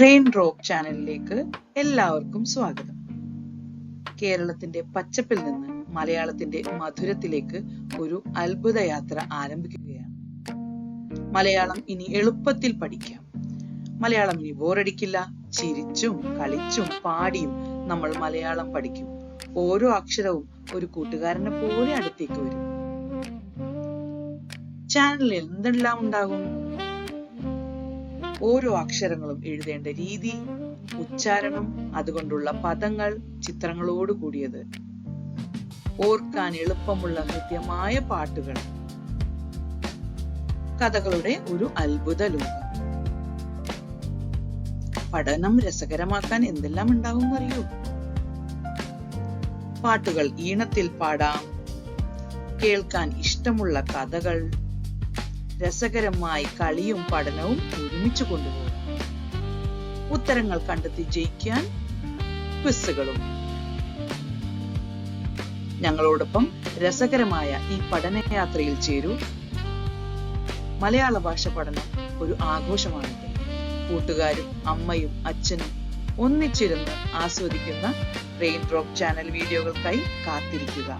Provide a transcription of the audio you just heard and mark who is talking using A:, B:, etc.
A: Rain drop ചാനലിലേക്ക് എല്ലാവർക്കും സ്വാഗതം. കേരളത്തിന്റെ പച്ചപ്പിൽ നിന്ന് മലയാളത്തിന്റെ മധുരത്തിലേക്ക് ഒരു അത്ഭുത യാത്ര ആരംഭിക്കുകയാണ്. മലയാളം ഇനി എളുപ്പത്തിൽ പഠിക്കാം. മലയാളം ഇനി ബോറടിക്കില്ല. ചിരിച്ചും കളിച്ചും പാടിയും നമ്മൾ മലയാളം പഠിക്കും. ഓരോ അക്ഷരവും ഒരു കൂട്ടുകാരനെ പോലെ അടുത്തേക്ക് വരും. ചാനലിൽ എന്തെല്ലാം ഉണ്ടാകും? ഓരോ അക്ഷരങ്ങളും എഴുതേണ്ട രീതി, ഉച്ചാരണം, അതുകൊണ്ടുള്ള പദങ്ങൾ, ചിത്രങ്ങളോട് കൂടിയത്, ഓർക്കാൻ എളുപ്പമുള്ള ഹൃദ്യമായ പാട്ടുകൾ, കഥകളുടെ ഒരു അത്ഭുത ലോകം. പഠനം രസകരമാക്കാൻ എന്തെല്ലാം ഉണ്ടാവും അറിയൂ? പാട്ടുകൾ ഈണത്തിൽ പാടാം, കേൾക്കാൻ ഇഷ്ടമുള്ള കഥകൾ, രസകരമായി കളിയും പഠനവും ഒരുമിച്ച് കൊണ്ടുപോകാം. ഉത്തരങ്ങൾ കണ്ടെത്തി ജയിക്കാൻ ക്വിസുകളും. ഞങ്ങളോടൊപ്പം രസകരമായ ഈ പഠനയാത്രയിൽ ചേരൂ. മലയാള ഭാഷ പഠനം ഒരു ആഘോഷമാണിത്. കൂട്ടുകാരും അമ്മയും അച്ഛനും ഒന്നിച്ചിരുന്ന് ആസ്വദിക്കുന്ന റെയിൻ ഡ്രോപ്പ് ചാനൽ വീഡിയോകൾക്കായി കാത്തിരിക്കുക.